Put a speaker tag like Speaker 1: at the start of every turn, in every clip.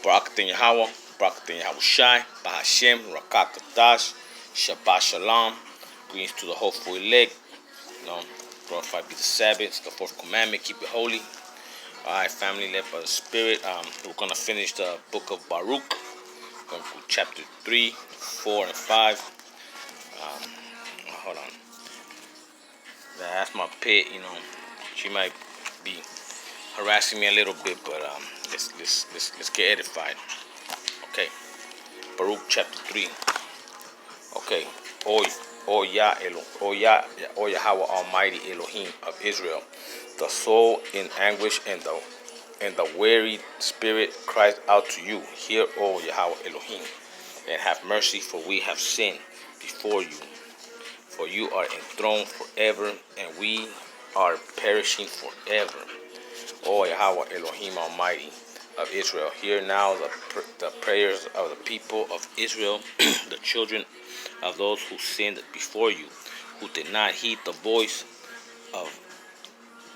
Speaker 1: Baruch Yahweh, Baruch Yahweh Shai, Bahashem, Rakakadash, Shabbat Shalom. Greetings to the hopeful elect. Glorified be the Sabbath, the fourth commandment, keep it holy. Alright, family led by the Spirit. We're going to finish the book of Baruch. Going through chapter 3, 4, and 5. Hold on. That's my pet, She might be harassing me a little bit, but let's get edified. Okay. Baruch chapter 3. Okay. O Yahweh Almighty Elohim of Israel, the soul in anguish and the wearied spirit cries out to you. Hear, O Yahweh Elohim, and have mercy, for we have sinned before you. For you are enthroned forever, and we are perishing forever. O Yahweh Elohim Almighty of Israel, hear now the prayers of the people of Israel, the children of those who sinned before you, who did not heed the voice of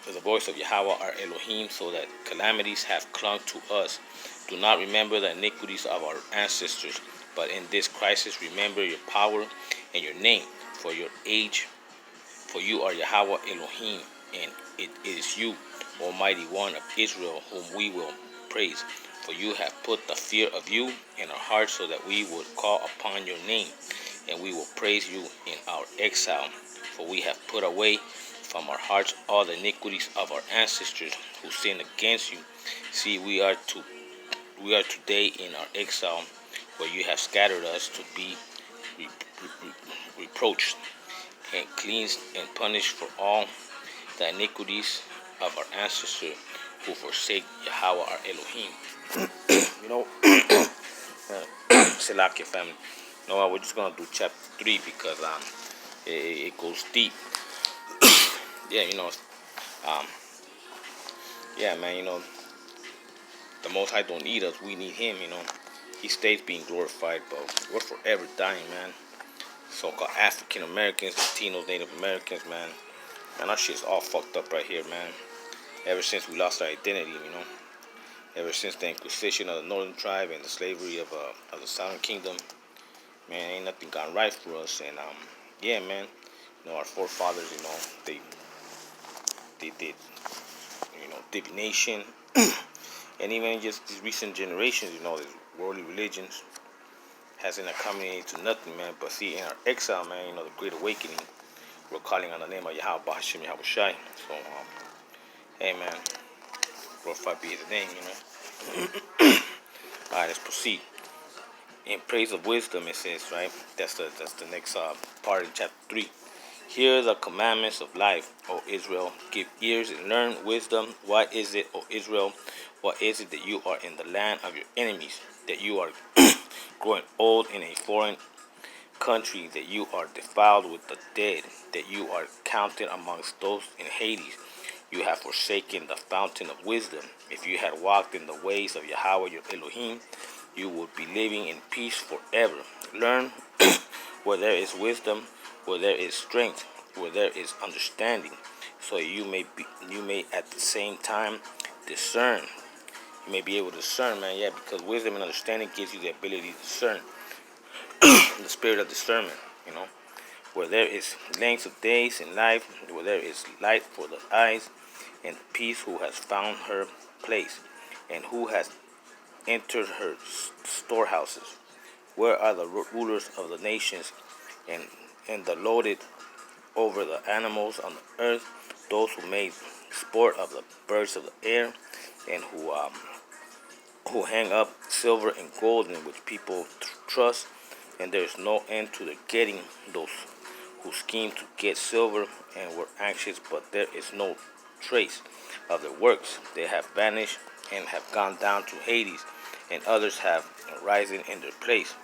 Speaker 1: Yahweh our Elohim, so that calamities have clung to us. Do not remember the iniquities of our ancestors, but in this crisis remember your power and your name, for your age. For you are Yahweh Elohim, and it is you, Almighty One of Israel, whom we will praise. For you have put the fear of you in our hearts, so that we would call upon your name, and we will praise you in our exile. For we have put away from our hearts all the iniquities of our ancestors who sinned against you. See, we are today in our exile, where you have scattered us to be reproached and cleansed and punished for all the iniquities of our ancestors who forsake Yahweh our Elohim. Selakia family. We're just gonna do chapter 3 because it goes deep. Man, the Most High don't need us, we need Him. He stays being glorified, but we're forever dying, man. So-called African Americans, Latinos, Native Americans, man, our shit's all fucked up right here, man. Ever since we lost our identity, ever since the Inquisition of the Northern Tribe and the slavery of the Southern Kingdom, man, ain't nothing gone right for us. And man, our forefathers, they did, divination, and even just these recent generations, these worldly religions hasn't accommodated to nothing, man. But see, in our exile, man, the Great Awakening, we're calling on the name of Yahweh, Bahashem, Yahweh Shai. So, hey, man, glorified be His name, All right, let's proceed. In praise of wisdom, it says, right? That's the next part in chapter 3. Hear the commandments of life, O Israel. Give ears and learn wisdom. What is it, O Israel? What is it that you are in the land of your enemies? That you are growing old in a foreign country? That you are defiled with the dead? That you are counted amongst those in Hades? You have forsaken the fountain of wisdom. If you had walked in the ways of Yahweh your Elohim, you would be living in peace forever. Learn where there is wisdom, where there is strength, where there is understanding, so you may at the same time discern. You may be able to discern, man, because wisdom and understanding gives you the ability to discern. The spirit of discernment, where there is length of days in life, where there is light for the eyes, and peace, who has found her place, and who has entered her storehouses. Where are the rulers of the nations, and the loaded over the animals on the earth, those who made sport of the birds of the air, and who hang up silver and gold, in which people trust, and there is no end to their getting, those who scheme to get silver and were anxious, but there is no trace of their works. They have vanished and have gone down to Hades, and others have arisen in their place.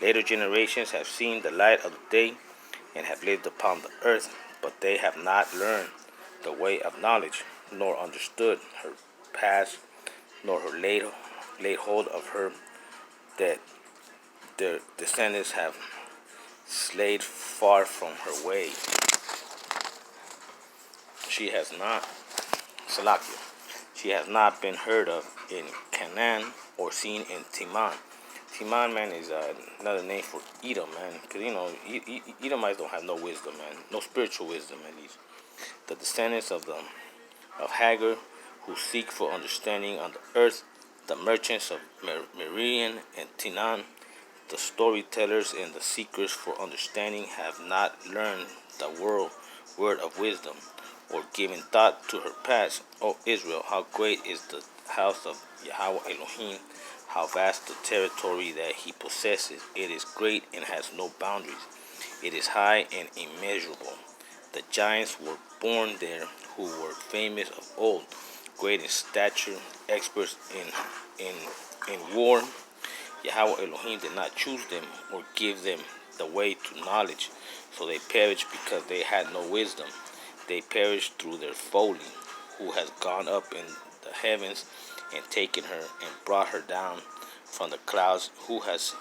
Speaker 1: Later generations have seen the light of the day and have lived upon the earth, but they have not learned the way of knowledge, nor understood her paths, nor her laid hold of her, that their descendants have slayed far from her way. She has not, Salakia, She has not been heard of in Canaan or seen in Timan. Timan, man, is another name for Edom, man. Because, Edomites don't have no wisdom, man. No spiritual wisdom, at least. The descendants of Hagar, who seek for understanding on the earth, the merchants of Meridian and Tinan, the storytellers and the seekers for understanding have not learned the word of wisdom, or given thought to her past. O Israel, how great is the house of Yahweh Elohim, how vast the territory that he possesses. It is great and has no boundaries. It is high and immeasurable. The giants were born there who were famous of old, great in stature, experts in war. Yahweh Elohim did not choose them or give them the way to knowledge, so they perished because they had no wisdom. They perished through their folly. Who has gone up in the heavens and taken her and brought her down from the clouds? Who has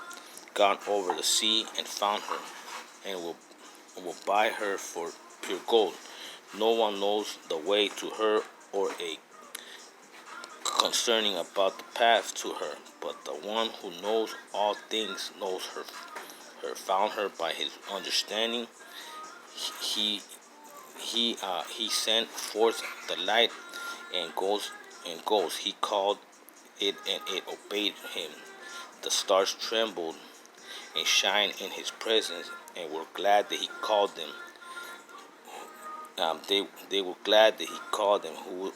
Speaker 1: gone over the sea and found her, and will buy her for pure gold? No one knows the way to her, or a concerning about the path to her, but the one who knows all things knows her, found her by his understanding. He sent forth the light and goes. He called it and it obeyed him. The stars trembled and shined in his presence, and were glad that he called them. They were glad that he called them who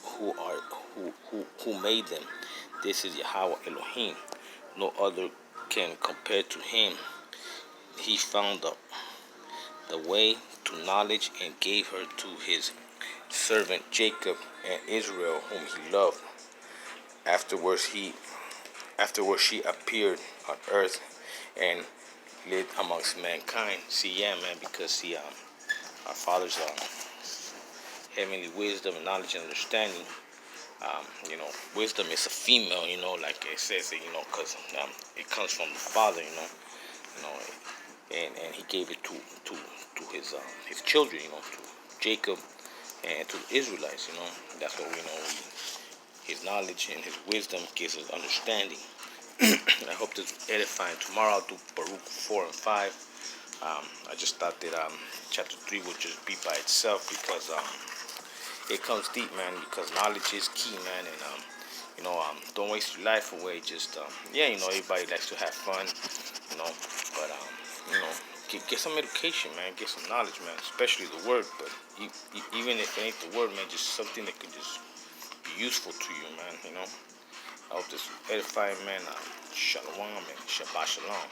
Speaker 1: made them. This is Yahweh Elohim. No other can compare to him. He found the way to knowledge and gave her to his servant Jacob and Israel, whom he loved. Afterwards she appeared on earth and lived amongst mankind. See, yeah, man, because our Father's heavenly wisdom, knowledge, and understanding. Wisdom is a female, like it says, because it comes from the Father, and He gave it to his children, to Jacob and to the Israelites, That's what we know. His knowledge and his wisdom gives us understanding. And I hope this is edifying. Tomorrow I'll do Baruch 4 and 5. I just thought that chapter 3 would just be by itself, because it comes deep, man, because knowledge is key, man. And don't waste your life away. Just everybody likes to have fun, but get some education, man. Get some knowledge, man, especially the word. But even if it ain't the word, man, just something that could just be useful to you, man. I hope this edifying, man. Shalom and Shabbat Shalom.